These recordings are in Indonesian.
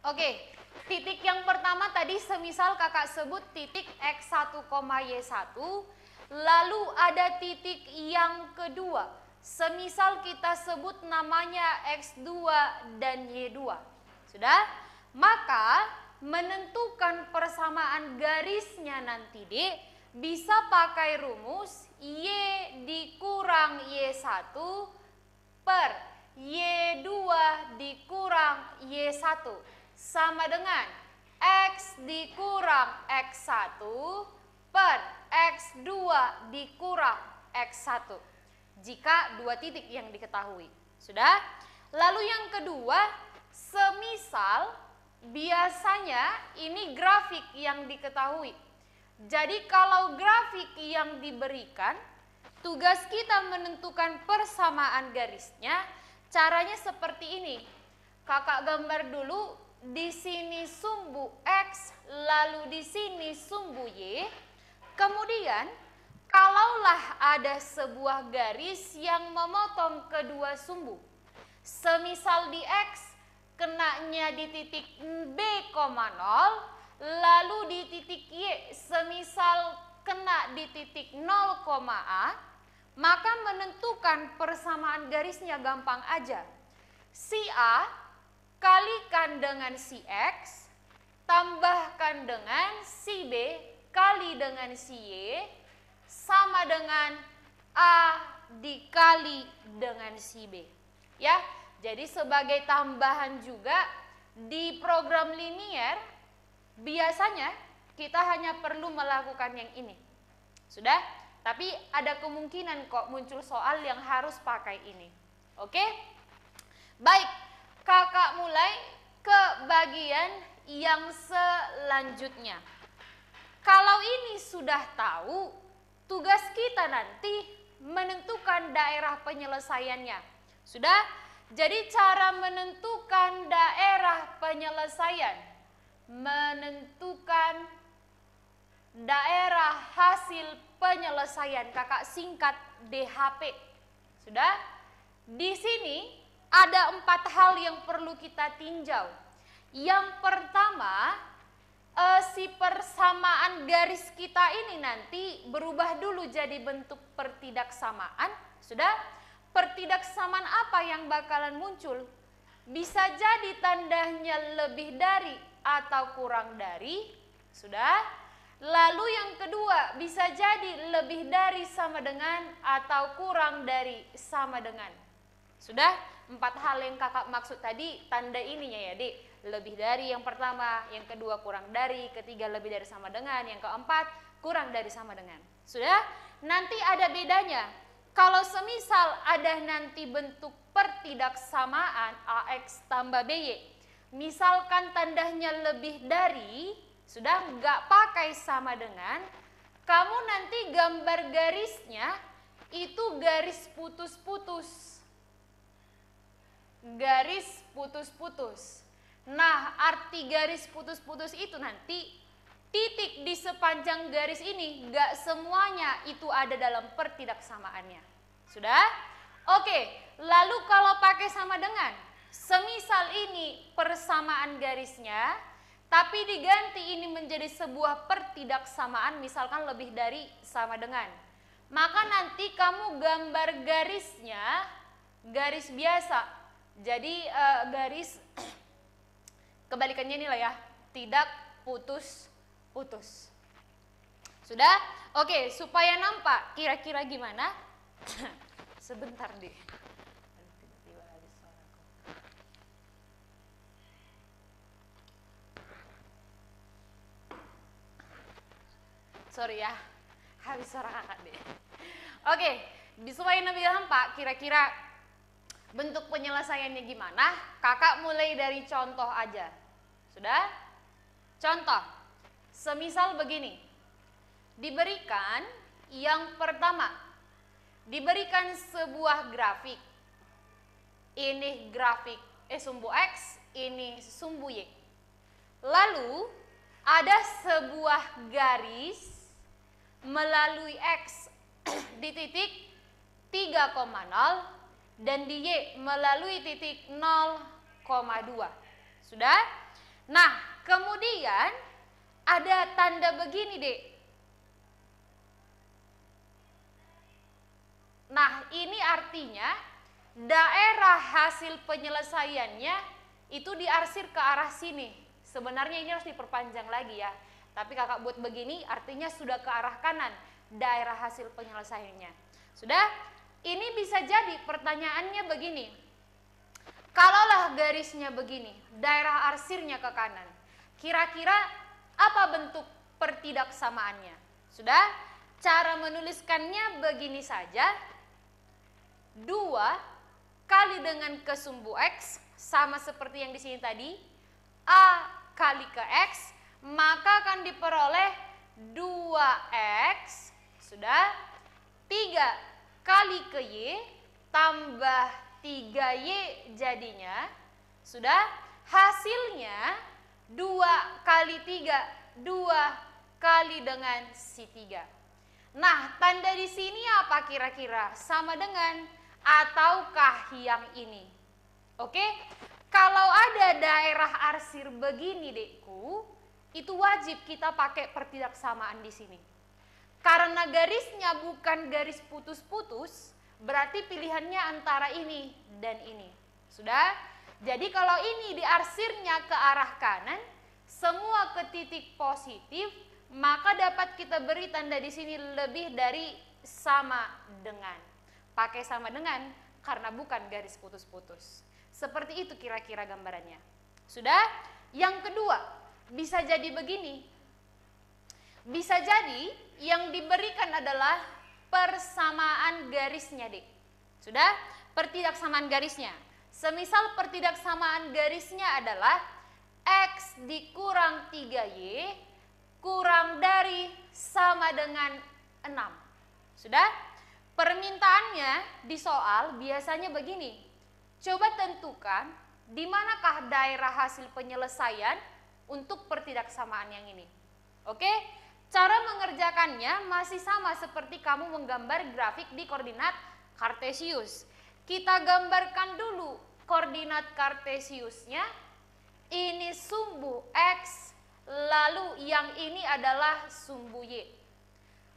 Oke, titik yang pertama tadi semisal kakak sebut titik X1, Y1. Lalu ada titik yang kedua. Semisal kita sebut namanya X2 dan Y2. Sudah? Maka menentukan persamaan garisnya nanti Dek, bisa pakai rumus Y dikurang Y1 per Y2 dikurang Y1 sama dengan X dikurang X1 per X2 dikurang X1 jika dua titik yang diketahui. Sudah? Lalu yang kedua, semisal biasanya ini grafik yang diketahui. Jadi kalau grafik yang diberikan, tugas kita menentukan persamaan garisnya. Caranya seperti ini. Kakak gambar dulu, di sini sumbu X, lalu di sini sumbu Y. Kemudian, kalaulah ada sebuah garis yang memotong kedua sumbu. Semisal di X, kenanya di titik B,0, lalu di titik Y semisal kena di titik 0, A, maka menentukan persamaan garisnya gampang aja. Si A kalikan dengan si X, tambahkan dengan si B kali dengan si Y, sama dengan A dikali dengan si B. Ya, jadi sebagai tambahan juga di program linier, biasanya kita hanya perlu melakukan yang ini. Sudah? Tapi ada kemungkinan kok muncul soal yang harus pakai ini. Oke? Baik, kakak mulai ke bagian yang selanjutnya. Kalau ini sudah tahu, tugas kita nanti menentukan daerah penyelesaiannya. Sudah? Jadi cara menentukan daerah penyelesaian, menentukan daerah hasil penyelesaian, kakak singkat DHP. Sudah? Di sini ada 4 hal yang perlu kita tinjau. Yang pertama, si persamaan garis kita ini nanti berubah dulu jadi bentuk pertidaksamaan. Sudah? Pertidaksamaan apa yang bakalan muncul? Bisa jadi tandanya lebih dari atau kurang dari. Sudah? Lalu yang kedua, bisa jadi lebih dari sama dengan atau kurang dari sama dengan. Sudah? 4 hal yang kakak maksud tadi, tanda ininya ya Dek. Lebih dari yang pertama, yang kedua kurang dari, ketiga lebih dari sama dengan, yang keempat kurang dari sama dengan. Sudah? Nanti ada bedanya. Kalau semisal ada nanti bentuk pertidaksamaan AX tambah BY, misalkan tandanya lebih dari, sudah nggak pakai sama dengan, kamu nanti gambar garisnya itu garis putus-putus. Garis putus-putus. Nah, arti garis putus-putus itu nanti titik di sepanjang garis ini nggak semuanya itu ada dalam pertidaksamaannya. Sudah? Oke, lalu kalau pakai sama dengan, semisal ini persamaan garisnya, tapi diganti ini menjadi sebuah pertidaksamaan, misalkan lebih dari sama dengan. Maka nanti kamu gambar garisnya, garis biasa. Jadi garis, kebalikannya inilah ya, tidak putus-putus. Sudah? Oke, supaya nampak kira-kira gimana? Sebentar deh. Tiba-tiba habis suaraku. Sorry ya, habis suara kakak deh. Oke, supaya lebih nampak kira-kira bentuk penyelesaiannya gimana? Kakak mulai dari contoh aja. Sudah? Contoh, semisal begini. Diberikan yang pertama, diberikan sebuah grafik. Ini grafik sumbu X, ini sumbu Y. Lalu ada sebuah garis melalui X di titik 3,0 dan di Y melalui titik 0,2. Sudah? Nah, kemudian ada tanda begini, Dek. Nah, ini artinya daerah hasil penyelesaiannya itu diarsir ke arah sini. Sebenarnya ini harus diperpanjang lagi ya. Tapi kakak buat begini artinya sudah ke arah kanan daerah hasil penyelesaiannya. Sudah? Ini bisa jadi pertanyaannya begini. Kalaulah garisnya begini, daerah arsirnya ke kanan. Kira-kira apa bentuk pertidaksamaannya? Sudah? Cara menuliskannya begini saja. 2 kali dengan kesumbu X sama seperti yang di sini tadi. A kali ke X, maka akan diperoleh 2X. Sudah? 3 kali ke Y tambah 3Y jadinya. Sudah? Hasilnya 2 kali 3, 2 kali dengan si 3. Nah, tanda di sini apa kira-kira? Sama dengan ataukah yang ini? Oke? Kalau ada daerah arsir begini, Dekku, itu wajib kita pakai pertidaksamaan di sini. Karena garisnya bukan garis putus-putus, berarti pilihannya antara ini dan ini. Sudah? Jadi kalau ini diarsirnya ke arah kanan, semua ke titik positif, maka dapat kita beri tanda di sini lebih dari sama dengan. Pakai sama dengan karena bukan garis putus-putus. Seperti itu kira-kira gambarannya. Sudah? Yang kedua, bisa jadi begini. Bisa jadi yang diberikan adalah persamaan garisnya, Dik. Sudah? Pertidaksamaan garisnya. Semisal pertidaksamaan garisnya adalah X dikurang 3Y kurang dari sama dengan 6. Sudah? Permintaannya di soal biasanya begini. Coba tentukan di manakah daerah hasil penyelesaian untuk pertidaksamaan yang ini. Oke? Cara mengerjakannya masih sama seperti kamu menggambar grafik di koordinat Kartesius. Kita gambarkan dulu koordinat Kartesiusnya. Ini sumbu X, lalu yang ini adalah sumbu Y.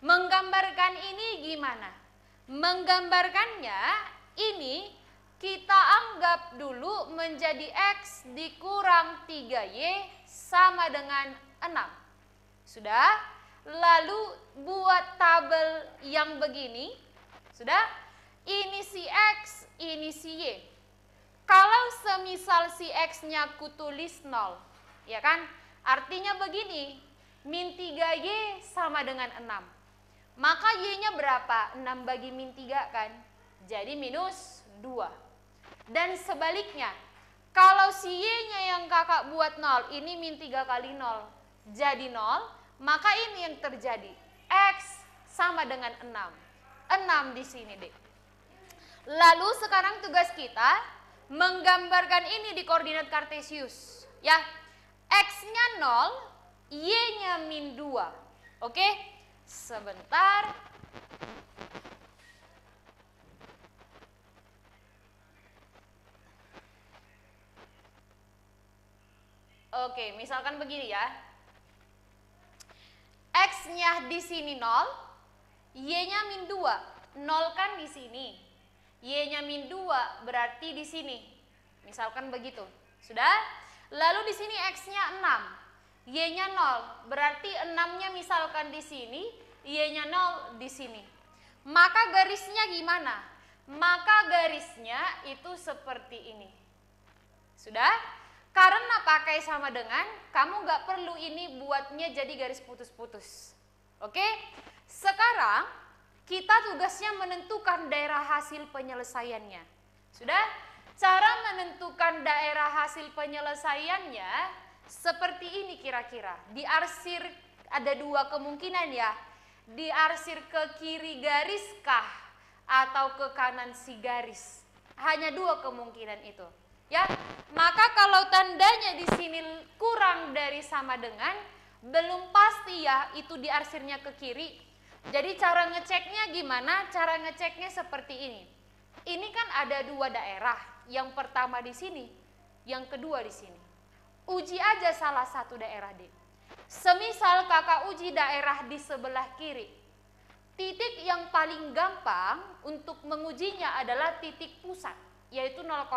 Menggambarkan ini gimana? Menggambarkannya ini kita anggap dulu menjadi X dikurang 3Y sama dengan 6. Sudah? Lalu buat tabel yang begini. Sudah? Ini si X, ini si Y. Kalau semisal si X-nya kutulis 0, ya kan? Artinya begini, min 3Y sama dengan 6. Maka Y-nya berapa? 6 bagi min 3 kan? Jadi minus 2. Dan sebaliknya, kalau si Y-nya yang kakak buat 0, ini min 3 kali 0, jadi 0, maka ini yang terjadi. X sama dengan 6. 6 di sini, Dek. Lalu sekarang tugas kita menggambarkan ini di koordinat Kartesius. Ya, X-nya 0, Y-nya min 2. Oke? Sebentar. Oke, misalkan begini ya. X-nya di sini 0, Y-nya min 2. 0 kan di sini. Y-nya min 2 berarti di sini. Misalkan begitu. Sudah? Lalu di sini X-nya 6. Y-nya 0. Berarti 6-nya misalkan di sini, Y-nya 0 di sini. Maka garisnya gimana? Maka garisnya itu seperti ini. Sudah? Karena pakai sama dengan, kamu nggak perlu ini buatnya jadi garis putus-putus. Oke? Sekarang kita tugasnya menentukan daerah hasil penyelesaiannya. Sudah? Cara menentukan daerah hasil penyelesaiannya seperti ini kira-kira. Diarsir ada 2 kemungkinan ya. Diarsir ke kiri garis kah atau ke kanan si garis. Hanya 2 kemungkinan itu. Ya, maka kalau tandanya di sini kurang dari sama dengan, belum pasti ya itu diarsirnya ke kiri. Jadi cara ngeceknya gimana? Cara ngeceknya seperti ini. Ini kan ada 2 daerah. Yang pertama di sini, yang kedua di sini. uji aja salah satu daerah deh. Semisal kakak uji daerah di sebelah kiri. Titik yang paling gampang untuk mengujinya adalah titik pusat, yaitu 0,0.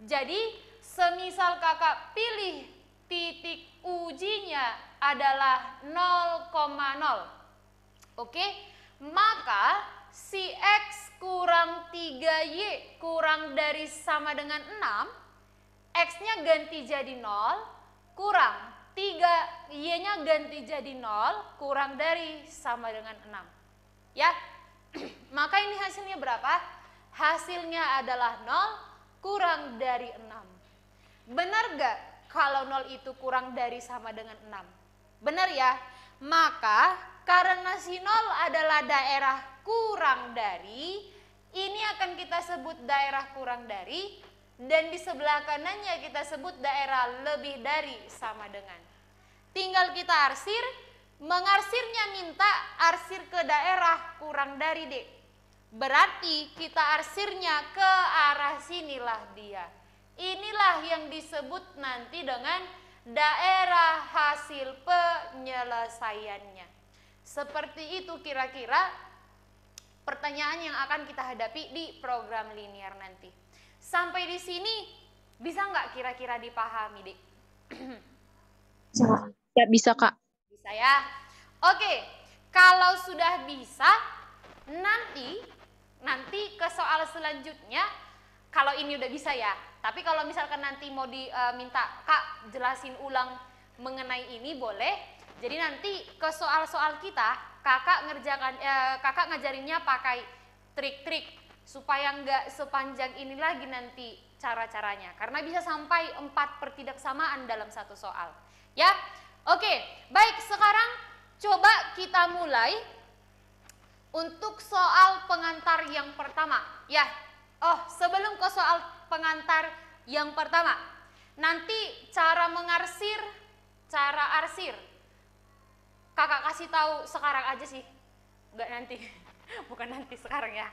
Jadi semisal kakak pilih titik ujinya adalah 0,0. Oke, maka si X kurang 3Y kurang dari sama dengan 6, X-nya ganti jadi 0, kurang 3Y-nya ganti jadi 0, kurang dari sama dengan 6. Ya, maka ini hasilnya berapa? Hasilnya adalah 0 kurang dari 6. Benar gak kalau 0 itu kurang dari sama dengan 6? Benar ya? Maka karena si 0 adalah daerah kurang dari, ini akan kita sebut daerah kurang dari, dan di sebelah kanannya kita sebut daerah lebih dari sama dengan. Tinggal kita arsir, mengarsirnya minta arsir ke daerah kurang dari D. Berarti kita arsirnya ke arah sinilah dia. Inilah yang disebut nanti dengan daerah hasil penyelesaiannya. Seperti itu kira-kira pertanyaan yang akan kita hadapi di program linear nanti. Sampai di sini bisa nggak kira-kira dipahami, Dik? Bisa, Kak. Bisa ya. Oke, kalau sudah bisa, nanti ke soal selanjutnya, kalau ini udah bisa ya. Tapi kalau misalkan nanti mau diminta, Kak jelasin ulang mengenai ini boleh. Jadi nanti ke soal-soal kita, kakak ngajarinnya pakai trik-trik supaya nggak sepanjang ini lagi nanti cara-caranya. Karena bisa sampai 4 pertidaksamaan dalam satu soal. Ya, oke. Baik, sekarang coba kita mulai untuk soal pengantar yang pertama. Ya, sebelum ke soal pengantar yang pertama, nanti cara mengarsir, cara arsir. Kakak kasih tahu sekarang aja sih, enggak nanti, bukan nanti, sekarang ya.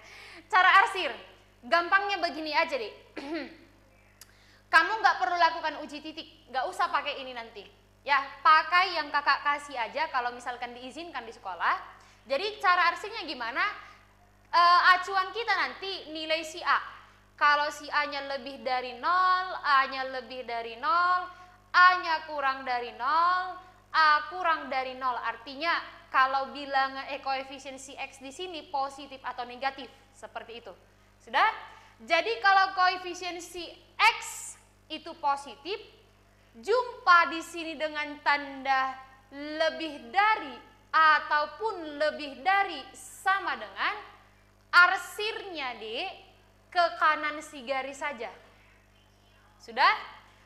Cara arsir, gampangnya begini aja deh. Kamu nggak perlu lakukan uji titik, nggak usah pakai ini nanti. Ya, pakai yang kakak kasih aja kalau misalkan diizinkan di sekolah. Jadi cara arsirnya gimana? Acuan kita nanti nilai si A. Kalau si A-nya lebih dari 0, A-nya lebih dari 0, A-nya kurang dari 0, A kurang dari 0, artinya kalau bilangan koefisien si X di sini positif atau negatif, seperti itu. Sudah? Jadi kalau koefisien si X itu positif, jumpa di sini dengan tanda lebih dari ataupun lebih dari sama dengan, arsirnya ke kanan si garis saja. Sudah?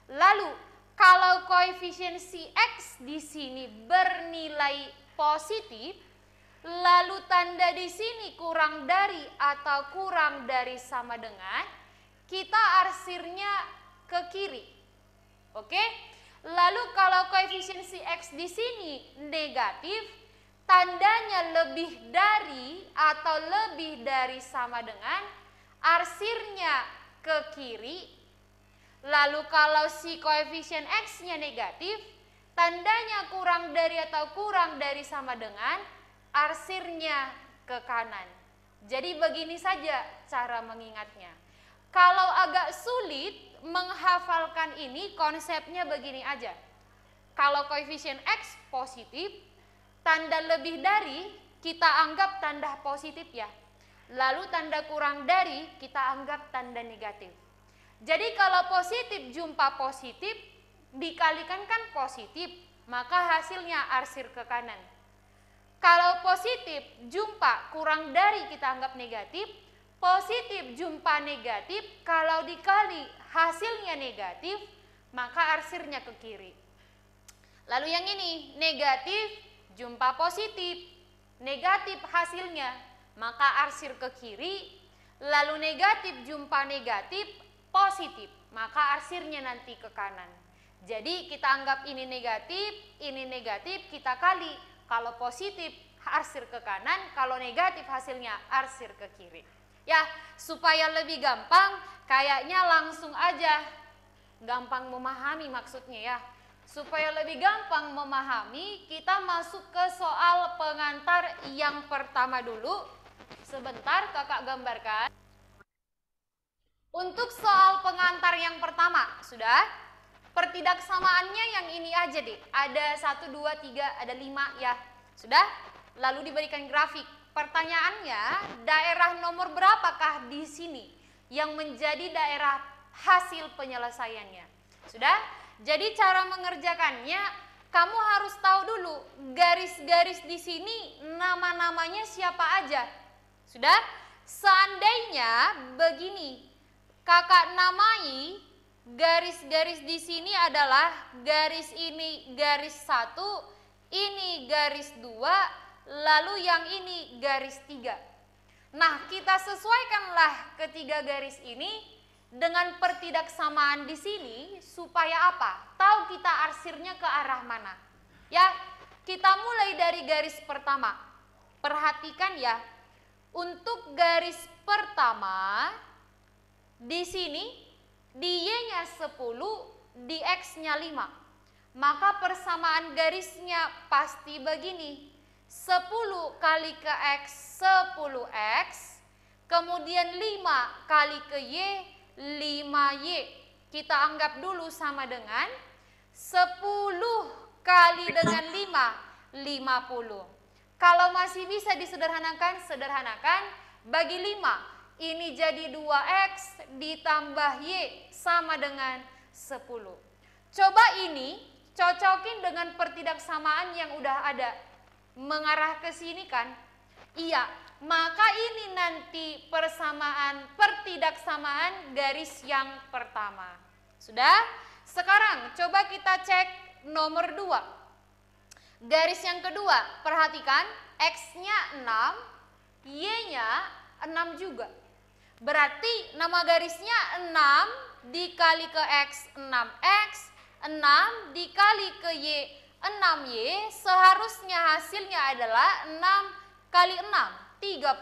Lalu kalau koefisien si X di sini bernilai positif, lalu tanda di sini kurang dari atau kurang dari sama dengan, kita arsirnya ke kiri. Oke? Lalu kalau koefisien si X di sini negatif, tandanya lebih dari atau lebih dari sama dengan, arsirnya ke kiri. Lalu kalau si koefisien X-nya negatif, tandanya kurang dari atau kurang dari sama dengan, arsirnya ke kanan. Jadi begini saja cara mengingatnya. Kalau agak sulit menghafalkan ini, konsepnya begini aja. Kalau koefisien X positif, tanda lebih dari kita anggap tanda positif ya. Lalu tanda kurang dari kita anggap tanda negatif. Jadi kalau positif jumpa positif, dikalikan kan positif, maka hasilnya arsir ke kanan. Kalau positif jumpa kurang dari kita anggap negatif, positif jumpa negatif, kalau dikali hasilnya negatif, maka arsirnya ke kiri. Lalu yang ini, negatif jumpa positif, negatif hasilnya, maka arsir ke kiri. Lalu negatif jumpa negatif, positif, maka arsirnya nanti ke kanan. Jadi kita anggap ini negatif, kita kali. Kalau positif arsir ke kanan, kalau negatif hasilnya arsir ke kiri. Ya, supaya lebih gampang, kayaknya langsung aja gampang memahami maksudnya ya. Supaya lebih gampang memahami, kita masuk ke soal pengantar yang pertama dulu. Sebentar kakak gambarkan. Untuk soal pengantar yang pertama, sudah? Pertidaksamaannya yang ini aja deh. Ada 1, 2, 3, ada 5 ya. Sudah? Lalu diberikan grafik. Pertanyaannya, daerah nomor berapakah di sini yang menjadi daerah hasil penyelesaiannya? Sudah? Jadi cara mengerjakannya, kamu harus tahu dulu garis-garis di sini nama-namanya siapa aja. Sudah? Seandainya begini, kakak namai garis-garis di sini adalah garis ini garis 1, ini garis 2, lalu yang ini garis 3. Nah, kita sesuaikanlah ketiga garis ini dengan pertidaksamaan di sini supaya apa? Tahu kita arsirnya ke arah mana. Ya, kita mulai dari garis pertama. Perhatikan ya. Untuk garis pertama di sini di Y-nya 10, di X-nya 5. Maka persamaan garisnya pasti begini. 10 kali ke X 10X, kemudian 5 kali ke Y 5Y. Kita anggap dulu sama dengan 10 kali dengan 5, 50. Kalau masih bisa disederhanakan, sederhanakan, bagi 5. Ini jadi 2X ditambah Y sama dengan 10. Coba ini cocokin dengan pertidaksamaan yang udah ada. Mengarah ke sini kan? Iya. Maka ini nanti pertidaksamaan garis yang pertama. Sudah? Sekarang coba kita cek nomor 2. Garis yang kedua, perhatikan X-nya 6, Y-nya 6 juga. Berarti nama garisnya 6 dikali ke X 6X, 6 dikali ke Y 6Y, seharusnya hasilnya adalah 6 kali 6. 36.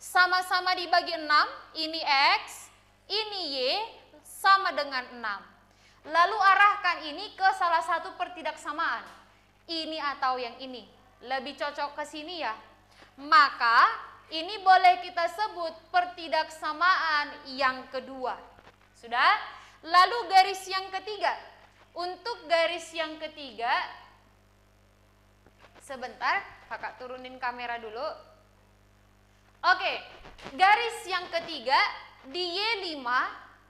Sama-sama dibagi 6, ini X, ini Y, sama dengan 6. Lalu arahkan ini ke salah satu pertidaksamaan. Ini atau yang ini. Lebih cocok ke sini ya. Maka ini boleh kita sebut pertidaksamaan yang kedua. Sudah? Lalu garis yang ketiga. Untuk garis yang ketiga, sebentar, kakak turunin kamera dulu. Oke, garis yang ketiga di Y5,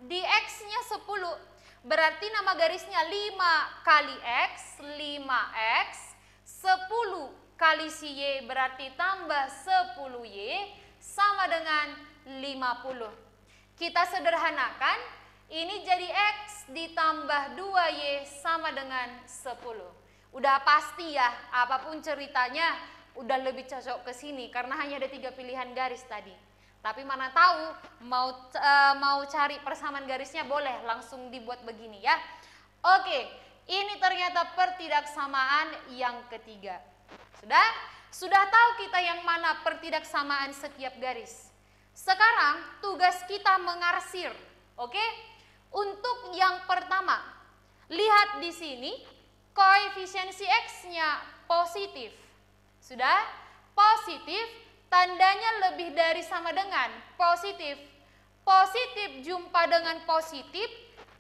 di X-nya 10. Berarti nama garisnya 5 kali X, 5X, 10 kali si Y berarti tambah 10Y sama dengan 50. Kita sederhanakan, ini jadi X ditambah 2Y sama dengan 10. Udah pasti ya, apapun ceritanya udah lebih cocok ke sini karena hanya ada 3 pilihan garis tadi. Tapi mana tahu mau cari persamaan garisnya, boleh langsung dibuat begini ya. Oke, ini ternyata pertidaksamaan yang ketiga. Sudah tahu kita yang mana pertidaksamaan setiap garis. Sekarang tugas kita mengarsir. Oke? Untuk yang pertama, lihat di sini koefisiensi X-nya positif. Sudah? Positif, tandanya lebih dari sama dengan positif. Positif jumpa dengan positif,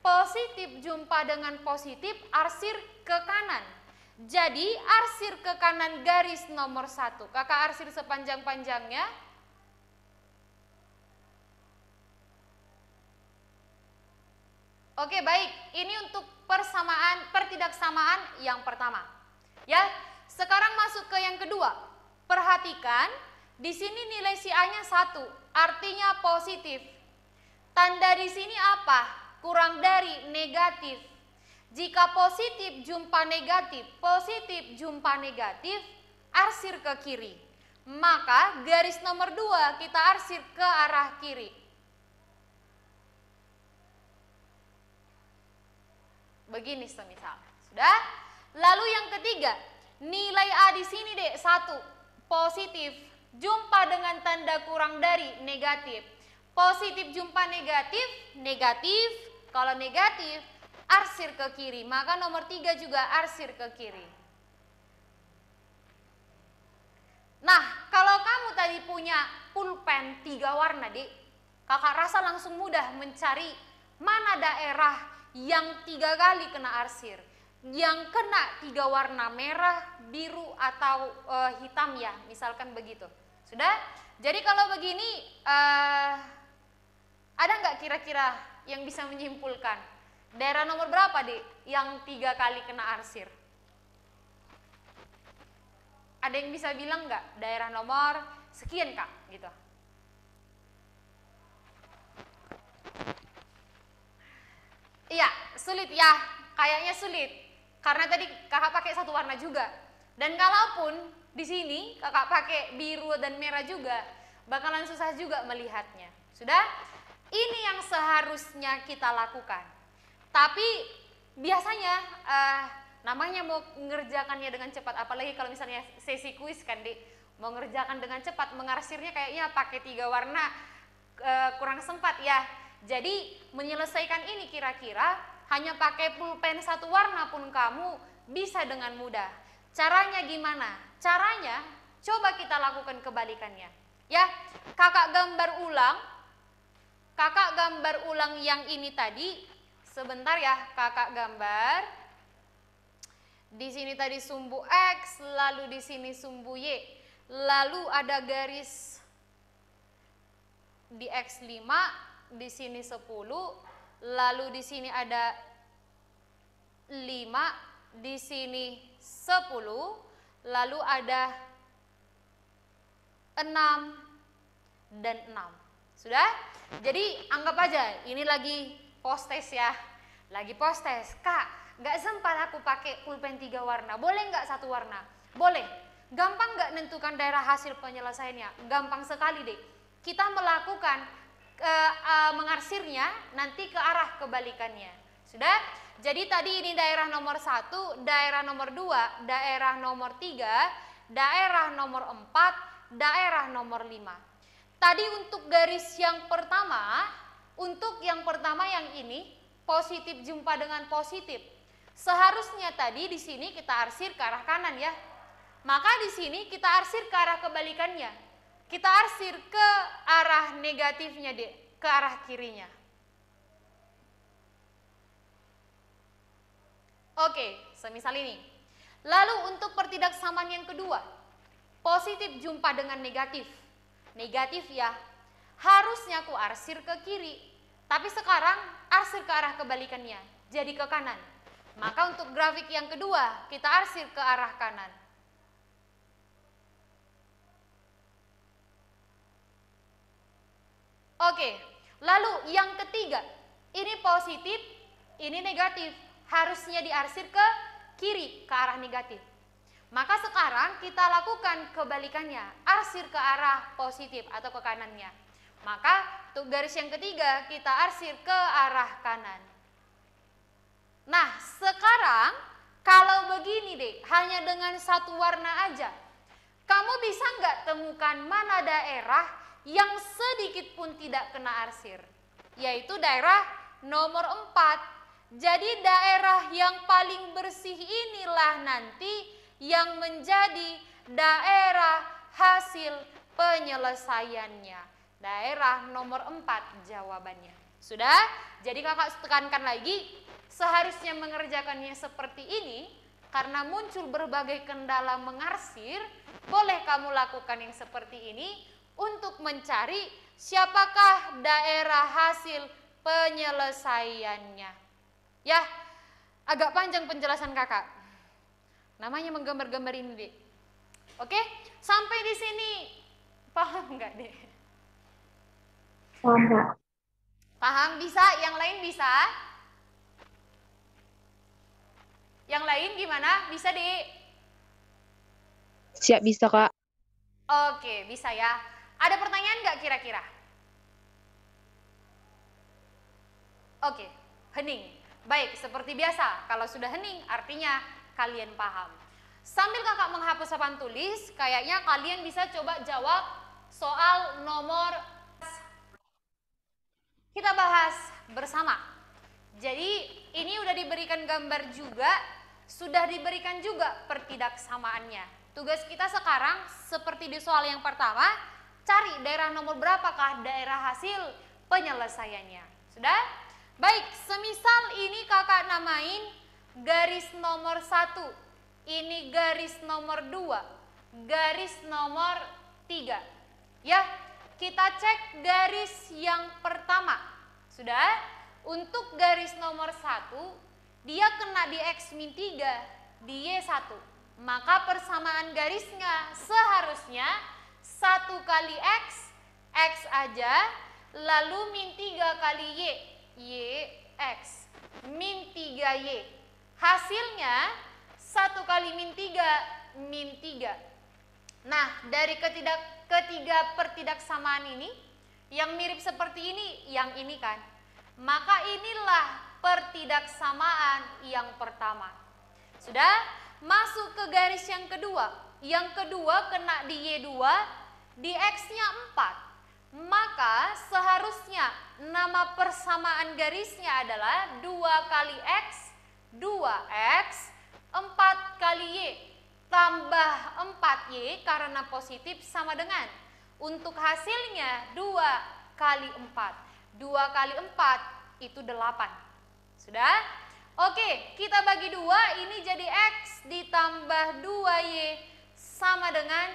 positif jumpa dengan positif, arsir ke kanan. Jadi arsir ke kanan garis nomor 1. Kakak arsir sepanjang-panjangnya. Oke, baik. Ini untuk pertidaksamaan yang pertama. Ya. Sekarang masuk ke yang kedua. Perhatikan, di sini nilai si A-nya 1, artinya positif. Tanda di sini apa? Kurang dari, negatif. Jika positif jumpa positif jumpa negatif, arsir ke kiri. Maka garis nomor 2 kita arsir ke arah kiri. Begini semisal. Sudah? Lalu yang ketiga, nilai A di sini dek 1, positif, jumpa dengan tanda kurang dari, negatif. Positif jumpa negatif, negatif, Kalau negatif, arsir ke kiri. Maka nomor 3 juga arsir ke kiri. Nah, kalau kamu tadi punya pulpen 3 warna, Dik, kakak rasa langsung mudah mencari mana daerah yang 3 kali kena arsir. Yang kena 3 warna merah, biru, atau hitam ya, misalkan begitu. Sudah? Jadi kalau begini, ada nggak kira-kira yang bisa menyimpulkan? Daerah nomor berapa, Dik, yang 3 kali kena arsir? Ada yang bisa bilang nggak? Daerah nomor sekian, Kak, gitu. Iya, sulit ya, kayaknya sulit. Karena tadi kakak pakai 1 warna juga. Dan kalaupun di sini kakak pakai biru dan merah juga, bakalan susah juga melihatnya. Sudah? Ini yang seharusnya kita lakukan. Tapi biasanya namanya mau mengerjakannya dengan cepat, apalagi kalau misalnya sesi kuis kan, Dik, mau ngerjakan dengan cepat, mengarsirnya kayaknya pakai 3 warna kurang sempat ya. Jadi menyelesaikan ini kira-kira hanya pakai pulpen 1 warna pun kamu bisa dengan mudah. Caranya gimana? Caranya coba kita lakukan kebalikannya. Ya, kakak gambar ulang yang ini tadi. Sebentar ya, kakak gambar. Di sini tadi sumbu X, lalu di sini sumbu Y. Lalu ada garis di X5, di sini 10, lalu di sini ada 5, di sini 10, lalu ada 6 dan 6. Sudah? Jadi anggap aja ini lagi post test ya. Lagi post test. Kak, gak sempat aku pakai pulpen 3 warna. Boleh nggak 1 warna? Boleh. Gampang nggak nentukan daerah hasil penyelesaiannya? Gampang sekali, deh. Kita melakukan mengarsirnya nanti ke arah kebalikannya. Sudah? Jadi tadi ini daerah nomor 1, daerah nomor 2, daerah nomor 3, daerah nomor 4, daerah nomor 5. Tadi untuk garis yang pertama, yang ini positif jumpa dengan positif. Seharusnya tadi di sini kita arsir ke arah kanan ya. Maka di sini kita arsir ke arah kebalikannya. Kita arsir ke arah negatifnya, Dek, ke arah kirinya. Oke, semisal ini. Lalu untuk pertidaksamaan yang kedua, positif jumpa dengan negatif. Negatif ya, harusnya aku arsir ke kiri. Tapi sekarang arsir ke arah kebalikannya, jadi ke kanan. Maka untuk grafik yang kedua, kita arsir ke arah kanan. Oke, lalu yang ketiga, ini positif, ini negatif. Harusnya diarsir ke kiri, ke arah negatif. Maka sekarang kita lakukan kebalikannya, arsir ke arah positif atau ke kanannya. Maka untuk garis yang ketiga kita arsir ke arah kanan. Nah sekarang kalau begini deh, hanya dengan 1 warna aja, kamu bisa nggak temukan mana daerah yang sedikit pun tidak kena arsir? Yaitu daerah nomor 4. Jadi daerah yang paling bersih inilah nanti yang menjadi daerah hasil penyelesaiannya. Daerah nomor 4 jawabannya. Sudah? Jadi kakak tekankan lagi, seharusnya mengerjakannya seperti ini. Karena muncul berbagai kendala mengarsir, boleh kamu lakukan yang seperti ini untuk mencari siapakah daerah hasil penyelesaiannya. Ya, agak panjang penjelasan kakak. Namanya menggambar-gambar ini, Dek. Oke, sampai di sini paham nggak, Dek? Paham, Kak. Paham? Bisa? Yang lain bisa? Yang lain gimana? Bisa, Dek? Siap, bisa, Kak. Oke, bisa ya. Ada pertanyaan nggak kira-kira? Oke, hening. Baik, seperti biasa, kalau sudah hening artinya kalian paham. Sambil kakak menghapus papan tulis, kayaknya kalian bisa coba jawab soal nomor. Kita bahas bersama. Jadi ini udah diberikan gambar juga, sudah diberikan juga pertidaksamaannya. Tugas kita sekarang seperti di soal yang pertama, cari daerah nomor berapakah daerah hasil penyelesaiannya. Sudah? Baik, semisal ini kakak namain garis nomor 1, ini garis nomor 2, garis nomor 3. Ya, kita cek garis yang pertama. Sudah? Untuk garis nomor 1, dia kena di X-3, di Y1. Maka persamaan garisnya seharusnya 1 kali X aja, lalu min 3 kali Y, X, min 3Y. Hasilnya 1 kali min 3, min 3. Nah, dari ketiga pertidaksamaan ini, yang mirip seperti ini, yang ini kan. Maka inilah pertidaksamaan yang pertama. Sudah? Masuk ke garis yang kedua. Yang kedua kena di Y2, di X-nya 4. Maka seharusnya nama persamaan garisnya adalah 2 kali X, 2X, 4 kali Y, tambah 4Y karena positif sama dengan. Untuk hasilnya 2 kali 4. 2 kali 4 itu 8. Sudah? Oke, kita bagi 2, ini jadi X ditambah 2Y sama dengan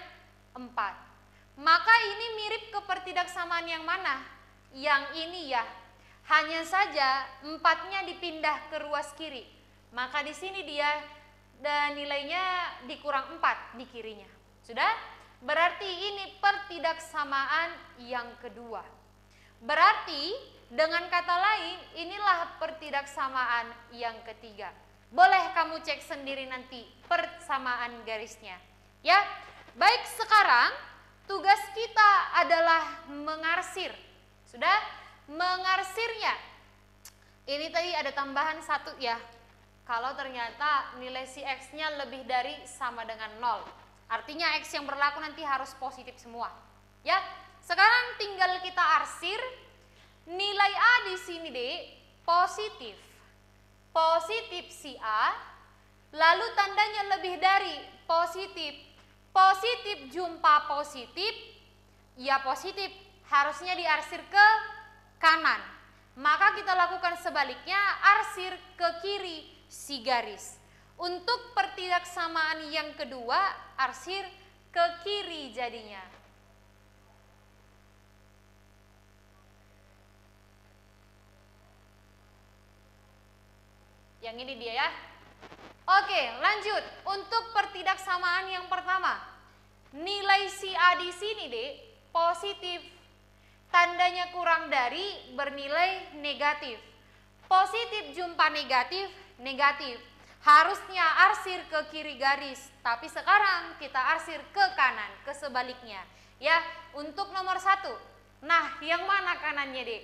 4. Maka ini mirip ke pertidaksamaan yang mana? Yang ini ya. Hanya saja 4-nya dipindah ke ruas kiri. Maka di sini dia dan nilainya dikurang 4 di kirinya. Sudah? Berarti ini pertidaksamaan yang kedua. Berarti dengan kata lain inilah pertidaksamaan yang ketiga. Boleh kamu cek sendiri nanti persamaan garisnya. Ya, baik, sekarang tugas kita adalah mengarsir. Sudah? Mengarsirnya. Ini tadi ada tambahan 1 ya. Kalau ternyata nilai si X-nya lebih dari sama dengan 0. Artinya X yang berlaku nanti harus positif semua. Ya. Sekarang tinggal kita arsir. Nilai A di sini Dek positif. Positif si A. Lalu tandanya lebih dari positif. Positif jumpa positif. Ya positif. Harusnya diarsir ke kanan. Maka kita lakukan sebaliknya, arsir ke kiri si garis. Untuk pertidaksamaan yang kedua, arsir ke kiri jadinya. Yang ini dia ya. Oke, lanjut. Untuk pertidaksamaan yang pertama, nilai si A di sini Dek positif. Tandanya kurang dari bernilai negatif. Positif jumpa negatif, negatif. Harusnya arsir ke kiri garis, tapi sekarang kita arsir ke kanan, ke sebaliknya. Ya, untuk nomor 1. Nah, yang mana kanannya Dek?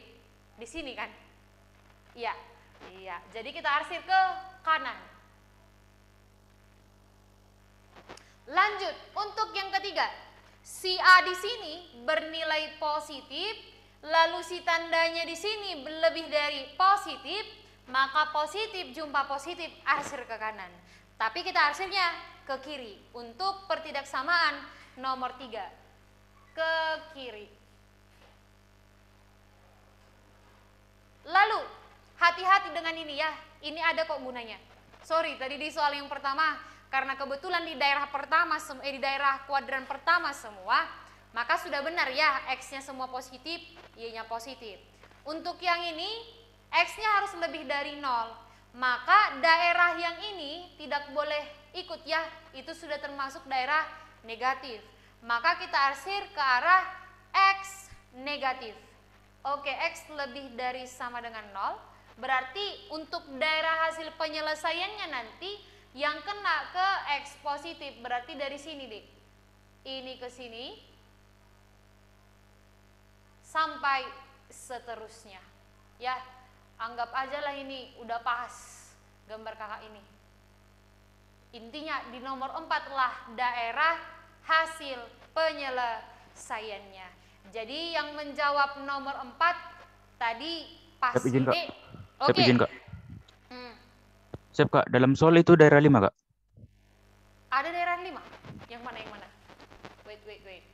Di sini kan? Iya. Iya, jadi kita arsir ke kanan. Lanjut, untuk yang ketiga, si A di sini bernilai positif, lalu si tandanya di sini lebih dari positif, maka positif jumpa positif arsir ke kanan. Tapi kita arsirnya ke kiri. Untuk pertidaksamaan nomor 3, ke kiri. Lalu hati-hati dengan ini ya, ini ada kok gunanya. Sorry, tadi di soal yang pertama, karena kebetulan di daerah pertama, di daerah kuadran pertama semua, maka sudah benar ya, X-nya semua positif, Y-nya positif. Untuk yang ini, X-nya harus lebih dari 0, maka daerah yang ini tidak boleh ikut ya, itu sudah termasuk daerah negatif. Maka kita arsir ke arah X negatif. Oke, X lebih dari sama dengan 0. Berarti untuk daerah hasil penyelesaiannya nanti yang kena ke X positif. Berarti dari sini Dek. Ini ke sini. Sampai seterusnya. Ya, anggap aja lah ini udah pas gambar kakak ini. Intinya di nomor 4 lah daerah hasil penyelesaiannya. Jadi yang menjawab nomor 4 tadi pas Dek. Oke. Siap Kak, dalam soal itu daerah 5 Kak. Ada daerah 5. Yang mana, yang mana? Wait.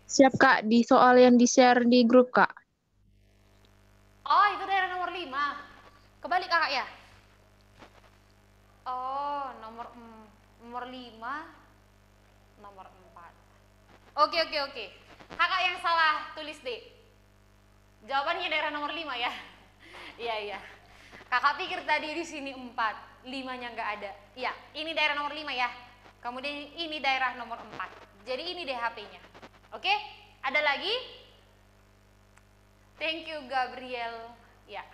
Siap Kak, di soal yang di-share di grup Kak. Oh, itu daerah nomor 5. Kebalik kakak ya? Oh, nomor 5, nomor 4. Oke. Kakak yang salah tulis deh. Jawabannya daerah nomor 5 ya. Iya. Kakak pikir tadi di sini 4, 5-nya nggak ada. Iya, ini daerah nomor 5 ya. Kemudian ini daerah nomor 4. Jadi ini DHP-nya. Oke? Ada lagi? Thank you Gabriel. Ya.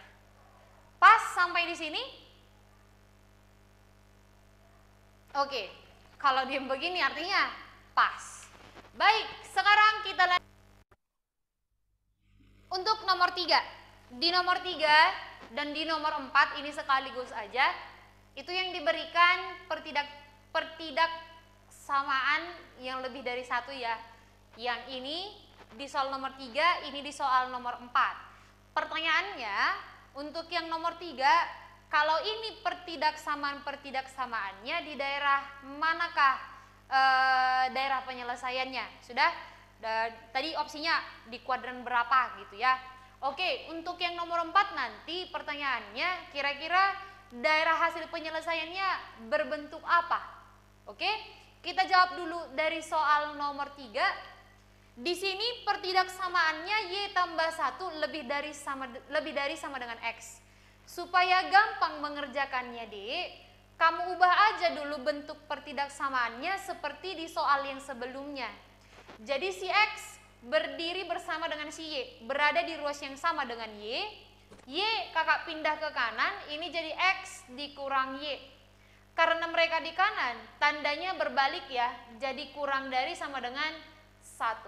Pas sampai di sini? Oke. Kalau diam begini artinya pas. Baik, sekarang kita lanjut untuk nomor 3. Di nomor 3 dan di nomor 4 ini sekaligus aja. Itu yang diberikan pertidaksamaan yang lebih dari 1 ya. Yang ini di soal nomor 3, ini di soal nomor 4. Pertanyaannya, untuk yang nomor 3, kalau ini pertidaksamaannya di daerah manakah daerah penyelesaiannya? Sudah? Tadi opsinya di kuadran berapa gitu ya. Oke, untuk yang nomor 4 nanti pertanyaannya kira-kira daerah hasil penyelesaiannya berbentuk apa? Oke, kita jawab dulu dari soal nomor 3. Di sini pertidaksamaannya Y tambah 1 lebih dari sama dengan X. Supaya gampang mengerjakannya Dek, kamu ubah aja dulu bentuk pertidaksamaannya seperti di soal yang sebelumnya. Jadi si X berdiri bersama dengan si Y, berada di ruas yang sama dengan Y. Y kakak pindah ke kanan, ini jadi X dikurang Y. Karena mereka di kanan, tandanya berbalik ya, jadi kurang dari sama dengan 1.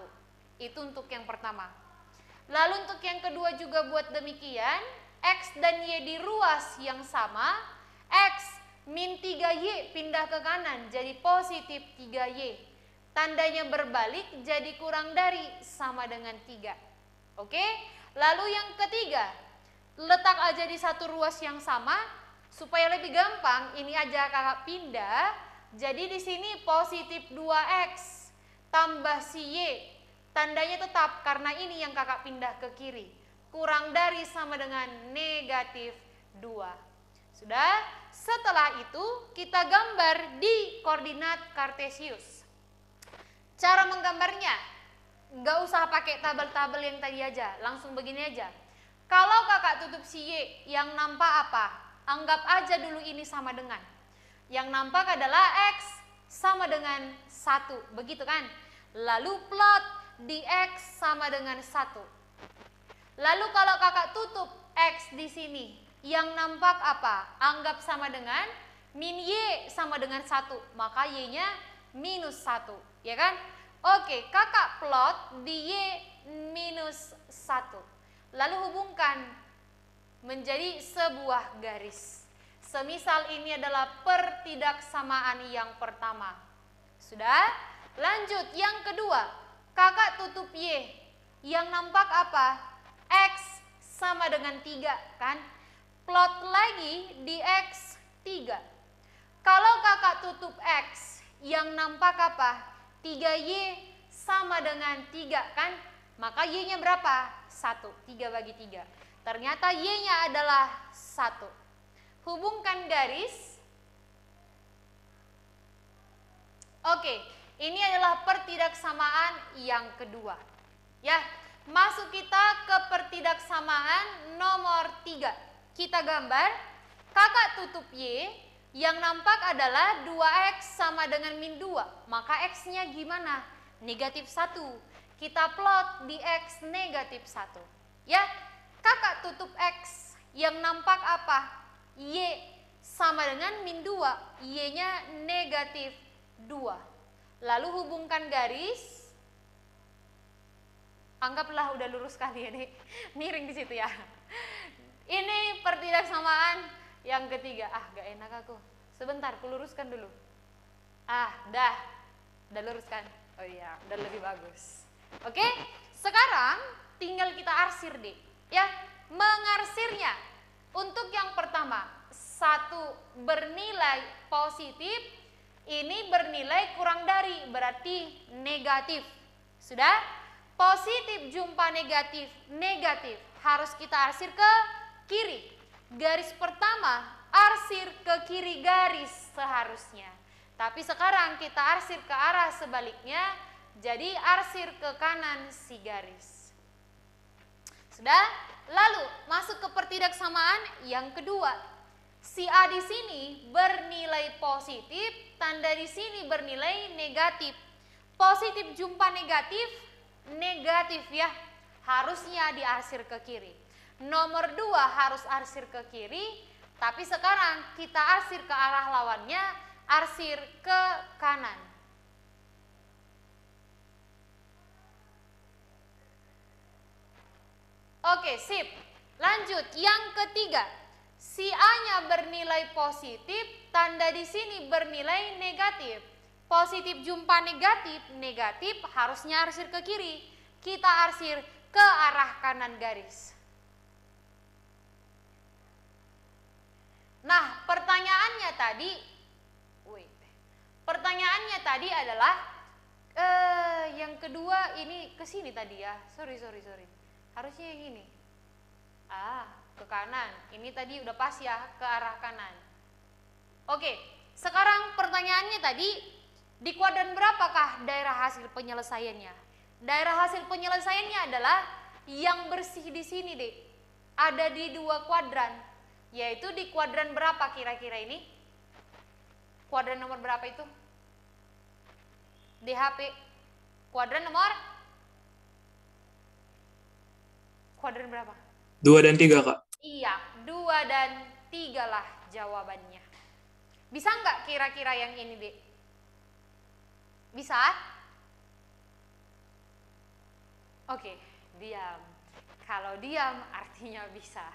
Itu untuk yang pertama. Lalu untuk yang kedua juga buat demikian, X dan Y di ruas yang sama, X min 3Y pindah ke kanan jadi positif 3Y. Tandanya berbalik jadi kurang dari sama dengan 3. Oke? Lalu yang ketiga, letak aja di satu ruas yang sama supaya lebih gampang, ini aja kakak pindah. Jadi di sini positif 2X tambah si Y. Tandanya tetap karena ini yang kakak pindah ke kiri. Kurang dari sama dengan negatif 2. Sudah? Setelah itu kita gambar di koordinat kartesius. Cara menggambarnya, nggak usah pakai tabel-tabel yang tadi aja, langsung begini aja. Kalau kakak tutup si Y, yang nampak apa? Anggap aja dulu ini sama dengan. Yang nampak adalah X sama dengan 1, begitu kan? Lalu plot di X sama dengan 1. Lalu kalau kakak tutup X di sini, yang nampak apa? Anggap sama dengan min Y sama dengan 1, maka Y-nya minus 1, ya kan? Oke, kakak plot di Y minus 1. Lalu hubungkan menjadi sebuah garis. Semisal ini adalah pertidaksamaan yang pertama. Sudah? Lanjut, yang kedua. Kakak tutup Y. Yang nampak apa? X sama dengan 3, kan? Plot lagi di X 3. Kalau kakak tutup X, yang nampak apa? 3Y sama dengan 3, kan? Maka Y-nya berapa? 1. 3 bagi 3. Ternyata Y-nya adalah 1. Hubungkan garis. Oke, ini adalah pertidaksamaan yang kedua. Ya, masuk kita ke pertidaksamaan nomor 3. Kita gambar, kakak tutup Y, yang nampak adalah 2X sama dengan min 2. Maka X-nya gimana? Negatif 1. Kita plot di X negatif 1. Ya, kakak tutup X, yang nampak apa? Y sama dengan min 2. Y-nya negatif 2. Lalu hubungkan garis. Anggaplah udah lurus kali ya, Dek. Miring di situ ya. Ini pertidaksamaan yang ketiga. Gak enak aku. Sebentar, ku luruskan dulu. Dah luruskan. Oh iya, udah lebih bagus. Oke, sekarang tinggal kita arsir deh. Ya, mengarsirnya. Untuk yang pertama, satu bernilai positif, ini bernilai kurang dari, berarti negatif. Sudah? Positif jumpa negatif, negatif. Harus kita arsir ke kiri. Garis pertama, arsir ke kiri garis seharusnya. Tapi sekarang kita arsir ke arah sebaliknya, jadi arsir ke kanan si garis. Sudah? Lalu masuk ke pertidaksamaan yang kedua. Si A di sini bernilai positif, tanda di sini bernilai negatif. Positif jumpa negatif, negatif ya. Harusnya diarsir ke kiri. Nomor 2 harus arsir ke kiri, tapi sekarang kita arsir ke arah lawannya, arsir ke kanan. Oke, sip. Lanjut, yang ketiga. Si A-nya bernilai positif, tanda di sini bernilai negatif. Positif jumpa negatif, negatif harusnya arsir ke kiri. Kita arsir ke arah kanan garis. Nah, pertanyaannya tadi adalah yang kedua ini ke sini tadi ya. Sorry. Harusnya yang ini. Ke kanan. Ini tadi udah pas ya, ke arah kanan. Oke, sekarang pertanyaannya tadi, di kuadran berapakah daerah hasil penyelesaiannya? Daerah hasil penyelesaiannya adalah yang bersih di sini, Dek. Ada di 2 kuadran. Yaitu di kuadran berapa kira-kira ini? Kuadran nomor berapa itu? DHP. Kuadran nomor? Kuadran berapa? 2 dan 3, Kak. Iya, 2 dan 3 lah jawabannya. Bisa nggak kira-kira yang ini, Dek? Bisa? Oke, diam. Kalau diam artinya bisa.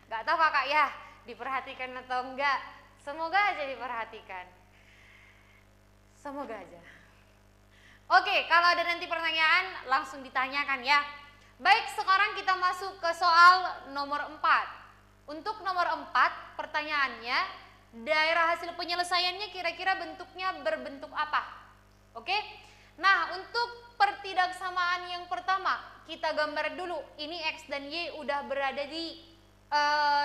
Nggak tahu kakak ya, diperhatikan atau enggak. Semoga aja diperhatikan. Semoga aja. Oke, kalau ada nanti pertanyaan langsung ditanyakan ya. Baik, sekarang kita masuk ke soal nomor 4. Untuk nomor 4, pertanyaannya, daerah hasil penyelesaiannya kira-kira bentuknya berbentuk apa? Oke? Nah, untuk pertidaksamaan yang pertama, kita gambar dulu. Ini X dan Y udah berada di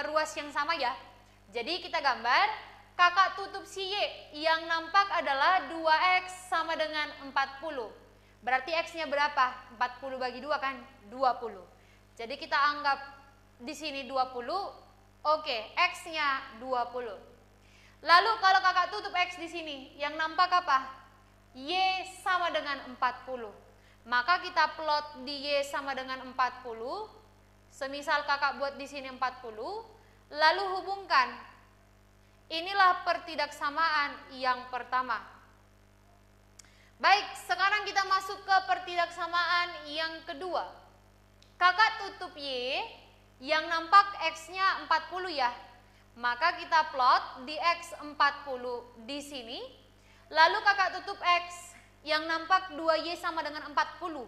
ruas yang sama ya. Jadi kita gambar, kakak tutup si Y, yang nampak adalah 2X sama dengan 40. Berarti X-nya berapa? 40 bagi 2 kan? 20. Jadi kita anggap di sini 20. Oke, X-nya 20. Lalu kalau kakak tutup X di sini, yang nampak apa? Y sama dengan 40. Maka kita plot di Y sama dengan 40. Semisal kakak buat di sini 40, lalu hubungkan. Inilah pertidaksamaan yang pertama. Baik, sekarang kita masuk ke pertidaksamaan yang kedua. Kakak tutup Y, yang nampak X-nya 40 ya. Maka kita plot di X 40 di sini. Lalu kakak tutup X, yang nampak 2Y sama dengan 40.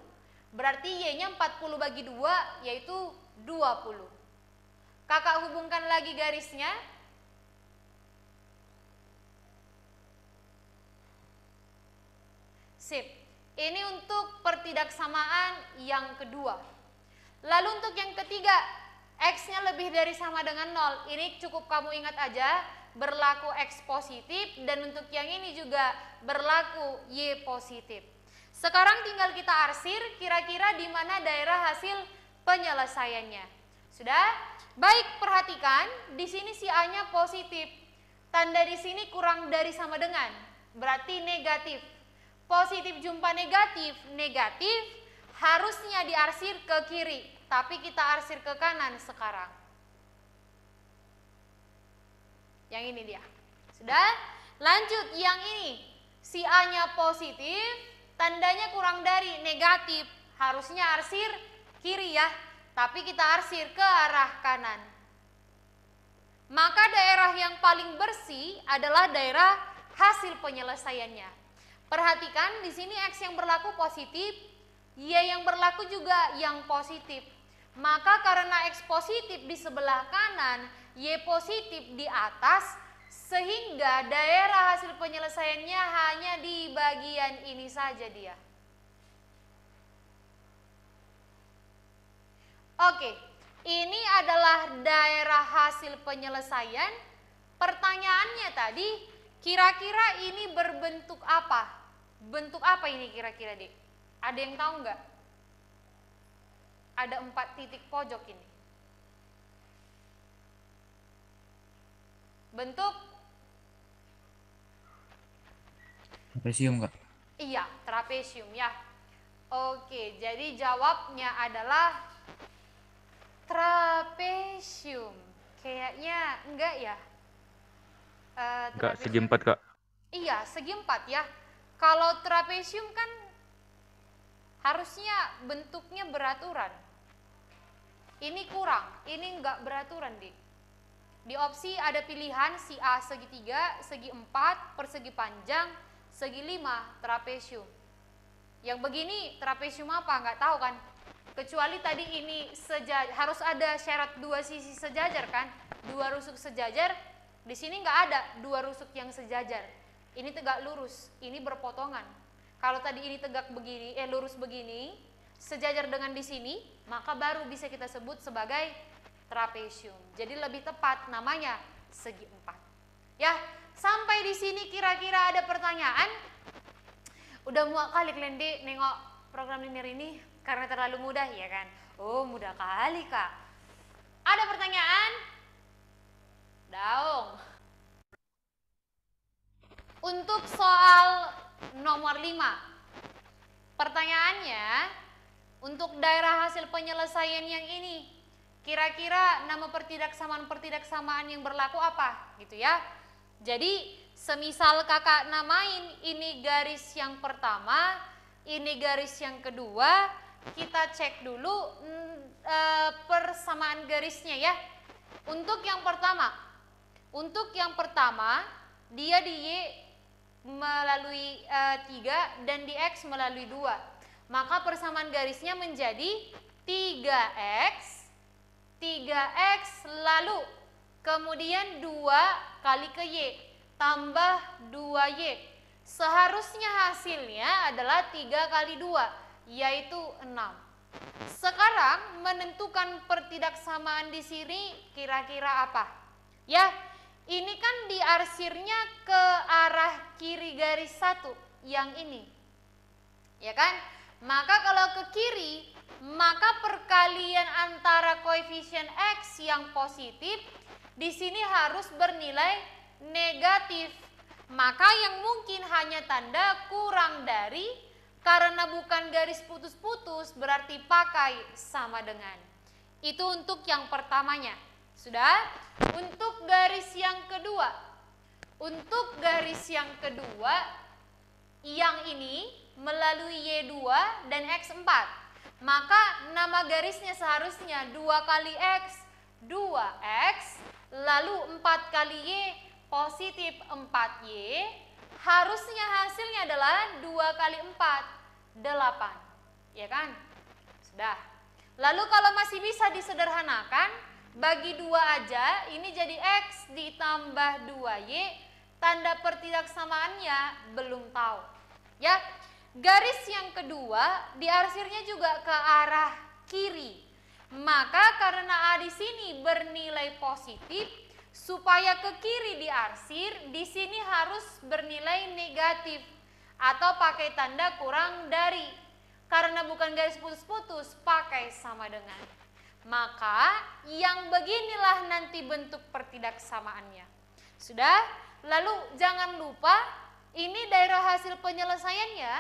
Berarti Y-nya 40 bagi 2, yaitu 20. Kakak hubungkan lagi garisnya. Sip. Ini untuk pertidaksamaan yang kedua. Lalu untuk yang ketiga, X-nya lebih dari sama dengan 0. Ini cukup kamu ingat aja, berlaku X positif, dan untuk yang ini juga berlaku Y positif. Sekarang tinggal kita arsir kira-kira di mana daerah hasil penyelesaiannya. Sudah? Baik, perhatikan, di sini si A-nya positif. Tanda di sini kurang dari sama dengan, berarti negatif. Positif jumpa negatif, negatif, harusnya diarsir ke kiri, tapi kita arsir ke kanan sekarang. Yang ini dia. Sudah? Lanjut, yang ini. Si A-nya positif, tandanya kurang dari, negatif. Harusnya arsir kiri ya, tapi kita arsir ke arah kanan. Maka daerah yang paling bersih adalah daerah hasil penyelesaiannya. Perhatikan di sini X yang berlaku positif, Y yang berlaku juga yang positif. Maka karena X positif di sebelah kanan, Y positif di atas, sehingga daerah hasil penyelesaiannya hanya di bagian ini saja dia. Oke, ini adalah daerah hasil penyelesaian. Pertanyaannya tadi, kira-kira ini berbentuk apa? Bentuk apa ini kira-kira, Dek? Ada yang tahu nggak? Ada 4 titik pojok ini. Bentuk? Trapesium, Kak. Iya, trapesium ya. Oke, jadi jawabnya adalah trapesium. Kayaknya enggak ya? Enggak, segi 4, Kak. Iya, segi 4 ya. Kalau trapesium kan harusnya bentuknya beraturan. Ini kurang, ini enggak beraturan, Dik. Di opsi ada pilihan si A segi 3, segi 4, persegi panjang, segi 5, trapesium. Yang begini trapesium apa? Enggak tahu kan? Kecuali tadi ini harus ada syarat 2 sisi sejajar kan? 2 rusuk sejajar. Di sini enggak ada 2 rusuk yang sejajar. Ini tegak lurus, ini berpotongan. Kalau tadi ini tegak begini, lurus begini, sejajar dengan di sini, maka baru bisa kita sebut sebagai trapesium. Jadi lebih tepat namanya segi 4. Ya, sampai di sini kira-kira ada pertanyaan? Udah muak kali kalian nengok program linear ini karena terlalu mudah ya kan? Oh, mudah kali, Kak. Ada pertanyaan? Daung. Untuk soal nomor 5. Pertanyaannya, untuk daerah hasil penyelesaian yang ini, kira-kira nama pertidaksamaan yang berlaku apa? Gitu ya. Jadi, semisal kakak namain ini garis yang pertama, ini garis yang kedua, kita cek dulu persamaan garisnya ya. Untuk yang pertama, dia di Y melalui 3 dan di X melalui 2. Maka persamaan garisnya menjadi 3X lalu kemudian 2 kali ke Y tambah 2Y. Seharusnya hasilnya adalah 3 kali 2 yaitu 6. Sekarang menentukan pertidaksamaan di sini kira-kira apa? Ya, ini kan diarsirnya ke arah kiri garis 1 yang ini. Ya kan? Maka kalau ke kiri, maka perkalian antara koefisien X yang positif di sini harus bernilai negatif. Maka yang mungkin hanya tanda kurang dari, karena bukan garis putus-putus berarti pakai sama dengan. Itu untuk yang pertamanya. Sudah? Untuk garis yang kedua. Yang ini melalui Y2 dan X4. Maka nama garisnya seharusnya 2 kali X, 2X, lalu 4 kali Y, positif 4Y. Harusnya hasilnya adalah 2 kali 4, 8. Ya kan? Sudah. Lalu kalau masih bisa disederhanakan, bagi 2 aja, ini jadi X ditambah 2Y, tanda pertidaksamaannya belum tahu. Ya, garis yang kedua diarsirnya juga ke arah kiri. Maka karena A di sini bernilai positif, supaya ke kiri diarsir, di sini harus bernilai negatif atau pakai tanda kurang dari. Karena bukan garis putus-putus, pakai sama dengan. Maka yang beginilah nanti bentuk pertidaksamaannya. Sudah? Lalu jangan lupa ini daerah hasil penyelesaiannya,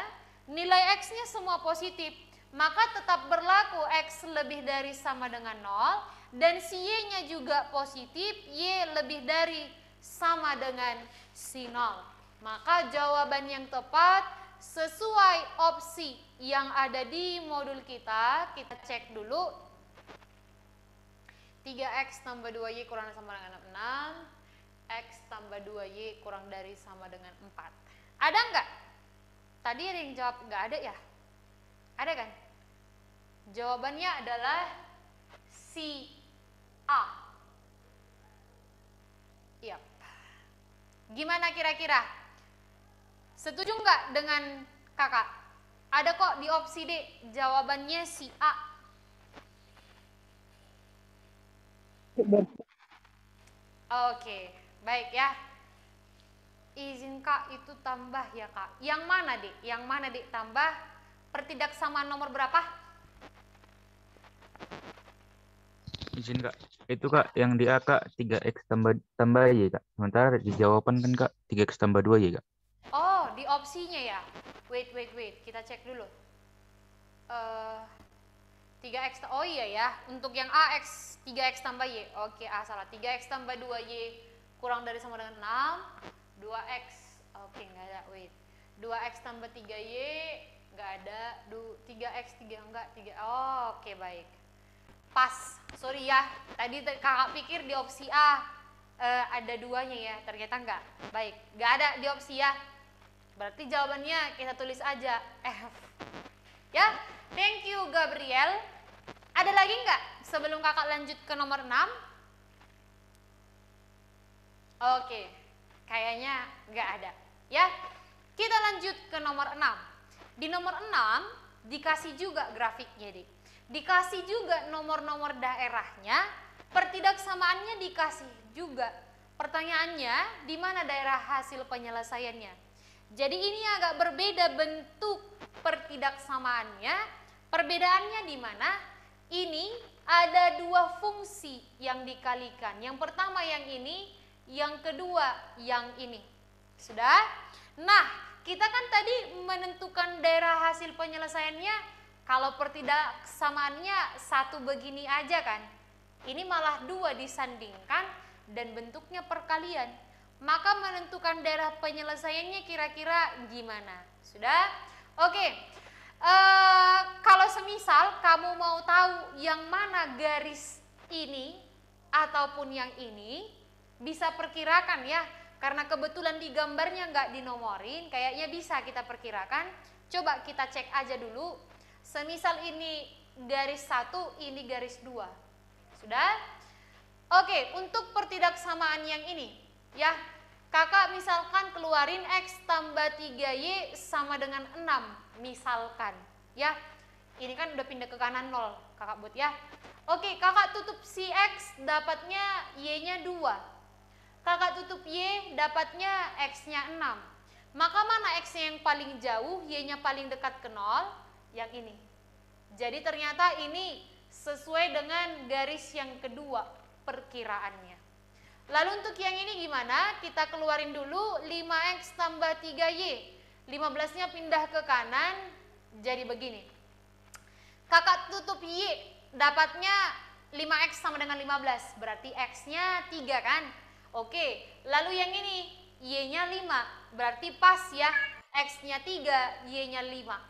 nilai X-nya semua positif. Maka tetap berlaku X lebih dari sama dengan 0 dan si Y-nya juga positif, Y lebih dari sama dengan si 0. Maka jawaban yang tepat sesuai opsi yang ada di modul kita cek dulu. 3X tambah 2Y kurang dari sama dengan 6, X tambah 2Y kurang dari sama dengan 4. Ada enggak? Tadi ada yang jawab enggak ada ya? Ada kan? Jawabannya adalah si A. Yap. Gimana kira-kira? Setuju nggak dengan kakak? Ada kok di opsi D, jawabannya si A. Oke, baik ya. Izin kak itu tambah ya kak. Yang mana dek? Yang mana dek tambah? Pertidaksamaan nomor berapa? Izin kak. Itu kak yang di A kak 3x tambah Y kak. Sementara di jawaban kan kak 3x tambah 2 Y kak. Oh, di opsinya ya. Wait. Kita cek dulu. 3x, oh iya ya. Untuk yang A, X, 3x tambah Y. Oke, A salah. 3x tambah 2Y kurang dari sama dengan 6. 2x, oke nggak ada, wait. 2x tambah 3Y, nggak ada. 3x, 3 enggak, 3. Oh, oke baik. Pas, sorry ya. Tadi kakak pikir di opsi A ada duanya ya, ternyata enggak. Baik, enggak ada di opsi ya. Berarti jawabannya kita tulis aja F. Ya, thank you Gabriel. Ada lagi enggak sebelum kakak lanjut ke nomor 6? Oke, kayaknya enggak ada. Ya, kita lanjut ke nomor 6. Di nomor 6 dikasih juga grafiknya deh. Dikasih juga nomor-nomor daerahnya, pertidaksamaannya dikasih juga. Pertanyaannya, di mana daerah hasil penyelesaiannya? Jadi ini agak berbeda bentuk pertidaksamaannya. Perbedaannya di mana? Ini ada dua fungsi yang dikalikan. Yang pertama yang ini, yang kedua yang ini. Sudah? Nah, kita kan tadi menentukan daerah hasil penyelesaiannya. Kalau pertidaksamaannya satu begini aja kan, ini malah dua disandingkan dan bentuknya perkalian. Maka menentukan daerah penyelesaiannya kira-kira gimana? Sudah? Oke. Kalau semisal kamu mau tahu yang mana garis ini ataupun yang ini, bisa perkirakan ya. Karena kebetulan di gambarnya nggak dinomorin, kayaknya bisa kita perkirakan. Coba kita cek aja dulu. Semisal ini garis 1, ini garis 2. Sudah? Oke, untuk pertidaksamaan yang ini ya, kakak misalkan keluarin X tambah 3Y sama dengan 6 misalkan ya. Ini kan udah pindah ke kanan 0 kakak buat ya. Oke, kakak tutup si X dapatnya Y-nya 2. Kakak tutup Y dapatnya X-nya 6. Maka mana X-nya yang paling jauh, Y-nya paling dekat ke 0? Yang ini. Jadi ternyata ini sesuai dengan garis yang kedua perkiraannya. Lalu untuk yang ini gimana? Kita keluarin dulu 5X tambah 3Y. 15-nya pindah ke kanan jadi begini. Kakak tutup Y dapatnya 5X sama dengan 15. Berarti X-nya 3 kan? Oke, lalu yang ini Y-nya 5. Berarti pas ya. X-nya 3, Y-nya 5.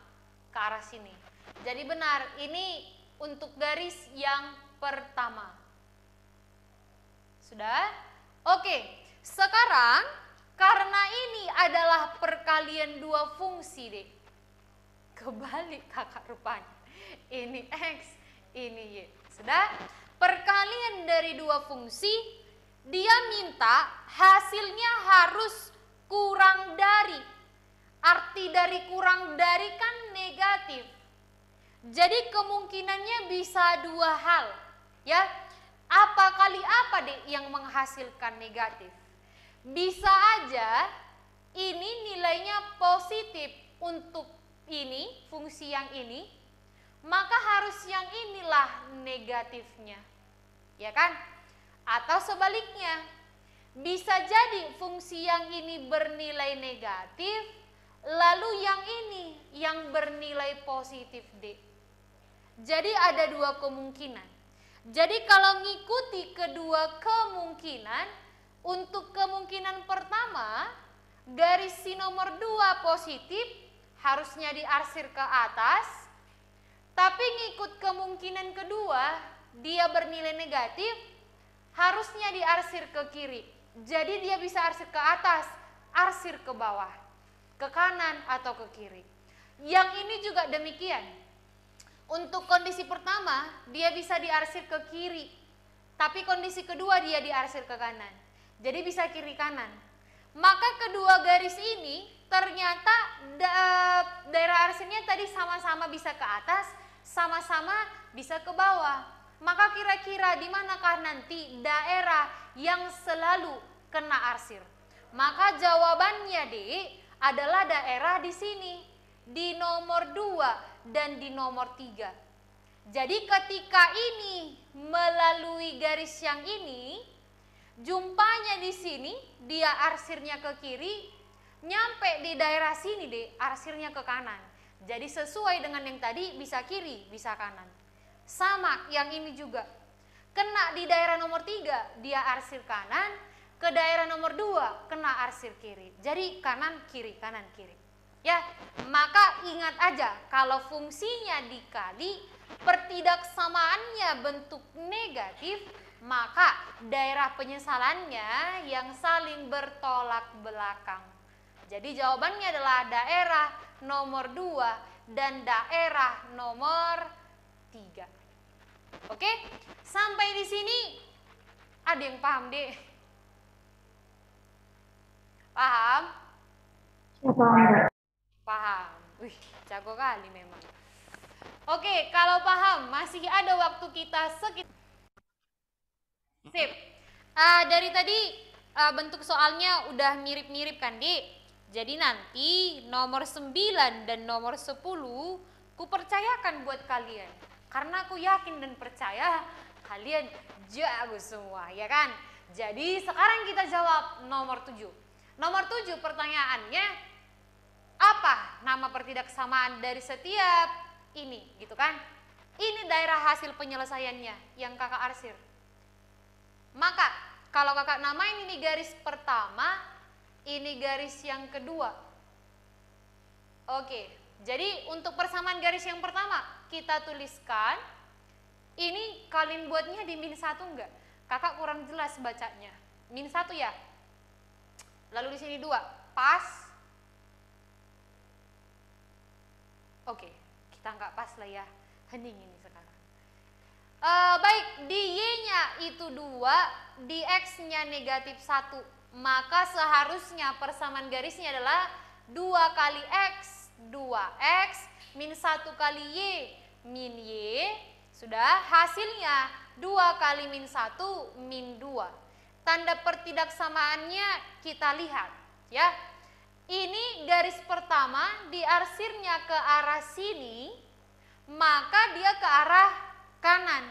Ke arah sini. Jadi benar, ini untuk garis yang pertama. Sudah? Oke, sekarang karena ini adalah perkalian dua fungsi deh. Kebalik kakak rupanya. Ini X, ini Y. Sudah? Perkalian dari dua fungsi, dia minta hasilnya harus kurang dari. Arti dari kurang dari kan negatif. Jadi kemungkinannya bisa dua hal. Ya, apa kali apa deh yang menghasilkan negatif? Bisa aja ini nilainya positif untuk ini, fungsi yang ini, maka harus yang inilah negatifnya. Ya kan? Atau sebaliknya, bisa jadi fungsi yang ini bernilai negatif, lalu yang ini yang bernilai positif D. Jadi ada dua kemungkinan. Jadi kalau ngikuti kedua kemungkinan, untuk kemungkinan pertama, garis si nomor 2 positif harusnya diarsir ke atas. Tapi ngikut kemungkinan kedua, dia bernilai negatif, harusnya diarsir ke kiri. Jadi dia bisa arsir ke atas, arsir ke bawah, ke kanan atau ke kiri. Yang ini juga demikian. Untuk kondisi pertama, dia bisa diarsir ke kiri. Tapi kondisi kedua dia diarsir ke kanan. Jadi bisa kiri kanan. Maka kedua garis ini ternyata daerah arsirnya tadi sama-sama bisa ke atas, sama-sama bisa ke bawah. Maka kira-kira di manakah nanti daerah yang selalu kena arsir? Maka jawabannya adalah daerah di sini, di nomor 2 dan di nomor 3. Jadi ketika ini melalui garis yang ini, jumpanya di sini, dia arsirnya ke kiri, nyampe di daerah sini arsirnya ke kanan. Jadi sesuai dengan yang tadi, bisa kiri, bisa kanan. Sama yang ini juga. Kena di daerah nomor 3, dia arsir kanan, ke daerah nomor 2 kena arsir kiri. Jadi kanan kiri, kanan kiri. Ya, maka ingat aja kalau fungsinya dikali, pertidaksamaannya bentuk negatif, maka daerah penyesalannya yang saling bertolak belakang. Jadi jawabannya adalah daerah nomor 2 dan daerah nomor 3. Oke, sampai di sini ada yang paham, Dek? Paham? Paham. Wih, jago kali memang. Oke, kalau paham, masih ada waktu kita sekitar. Sip. Dari tadi bentuk soalnya udah mirip-mirip kan, Dik? Jadi nanti nomor 9 dan nomor 10 ku percayakan buat kalian. Karena aku yakin dan percaya kalian jago semua, ya kan? Jadi sekarang kita jawab nomor 7. Nomor 7 pertanyaannya, apa nama pertidaksamaan dari setiap ini, gitu kan? Ini daerah hasil penyelesaiannya yang kakak arsir. Maka kalau kakak namain ini garis pertama, ini garis yang kedua. Oke, jadi untuk persamaan garis yang pertama kita tuliskan. Ini kalian buatnya di -1 enggak? Kakak kurang jelas bacanya. -1 ya. Lalu di sini 2, pas. Oke, kita nggak pas lah ya. Hening ini sekarang. Baik, di Y-nya itu 2, di X-nya negatif 1. Maka seharusnya persamaan garisnya adalah 2 kali X, 2X, min 1 kali Y, min Y. Sudah, hasilnya 2 kali min 1, min 2. Tanda pertidaksamaannya kita lihat, ya. Ini garis pertama diarsirnya ke arah sini, maka dia ke arah kanan.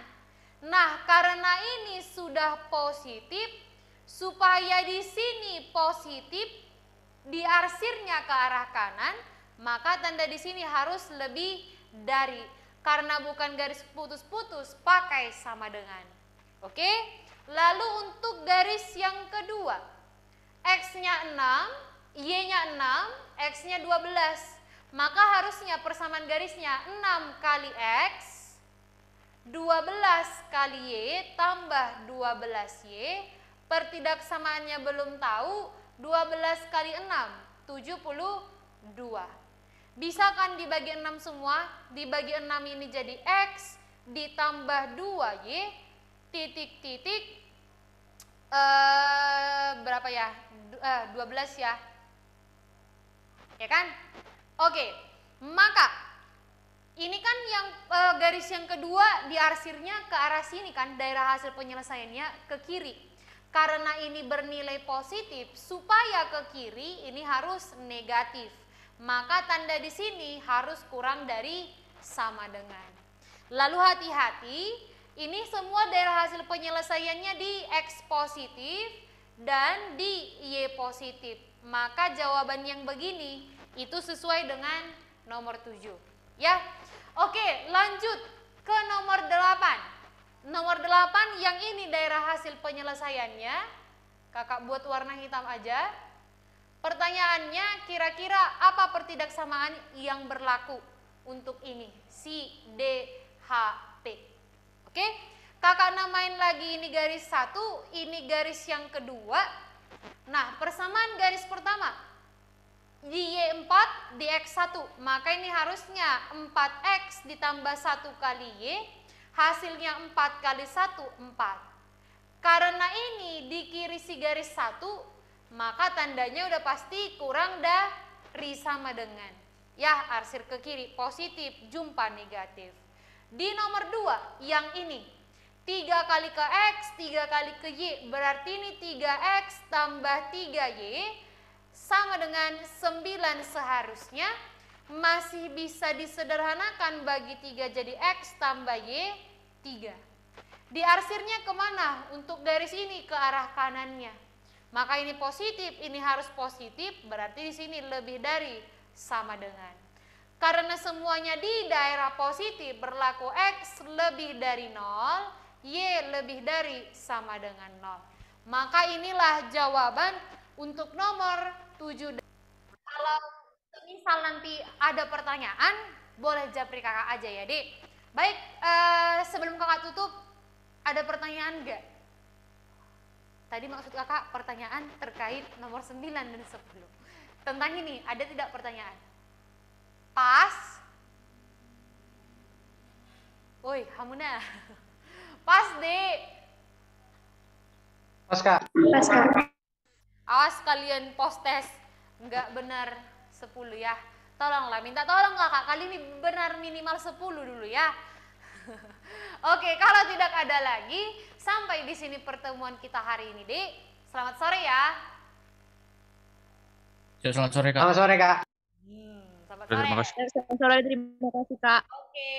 Nah, karena ini sudah positif, supaya di sini positif, diarsirnya ke arah kanan, maka tanda di sini harus lebih dari. Karena bukan garis putus-putus, pakai sama dengan. Oke? Lalu untuk garis yang kedua, X-nya 6, Y-nya 6, X-nya 12. Maka harusnya persamaan garisnya 6 kali X, 12 kali Y tambah 12Y. Pertidaksamaannya belum tahu, 12 kali 6, 72. Bisa kan dibagi 6 semua? Dibagi 6 ini jadi X, ditambah 2Y, titik-titik, berapa ya? 12 ya. Ya kan? Oke, maka ini kan yang garis yang kedua diarsirnya ke arah sini kan, daerah hasil penyelesaiannya ke kiri. Karena ini bernilai positif, supaya ke kiri ini harus negatif. Maka tanda di sini harus kurang dari sama dengan. Lalu hati-hati, ini semua daerah hasil penyelesaiannya di X positif dan di Y positif. Maka jawaban yang begini itu sesuai dengan nomor 7. Ya. Oke, lanjut ke nomor 8. Nomor 8 yang ini daerah hasil penyelesaiannya. Kakak buat warna hitam aja. Pertanyaannya, kira-kira apa pertidaksamaan yang berlaku untuk ini? Si, D, H, P. Oke, kakak namain lagi ini garis 1, ini garis yang kedua. Nah, persamaan garis pertama, di Y4, di X1, maka ini harusnya 4X ditambah 1 kali Y, hasilnya 4 kali 1, 4. Karena ini di kiri si garis 1, maka tandanya udah pasti kurang dari sama dengan. Ya, arsir ke kiri positif, jumpa negatif. Di nomor 2, yang ini 3 kali ke X, 3 kali ke Y, berarti ini 3X tambah 3Y sama dengan 9 seharusnya. Masih bisa disederhanakan, bagi 3 jadi X tambah Y, 3. Diarsirnya kemana? Untuk garis ini ke arah kanannya. Maka ini positif, ini harus positif, berarti di sini lebih dari sama dengan. Karena semuanya di daerah positif, berlaku X lebih dari 0, Y lebih dari sama dengan 0. Maka inilah jawaban untuk nomor 7. Kalau misal nanti ada pertanyaan, boleh japri kakak aja ya, Dik. Baik, sebelum kakak tutup, ada pertanyaan enggak? Tadi maksud kakak pertanyaan terkait nomor 9 dan 10. Tentang ini, ada tidak pertanyaan? Pas? Woi, Hamuna. Pas, Dek. Pas, Kak. Pas, Kak. Awas kalian post tes nggak benar 10 ya. Tolonglah, minta tolong kakak, kali ini benar minimal 10 dulu ya. Oke, kalau tidak ada lagi, sampai di sini pertemuan kita hari ini, Dik. Selamat sore ya. Ya, selamat sore, Kak. Selamat sore, Kak. Selamat Terima sore. kasih. Selamat sore, terima kasih, Kak. Oke.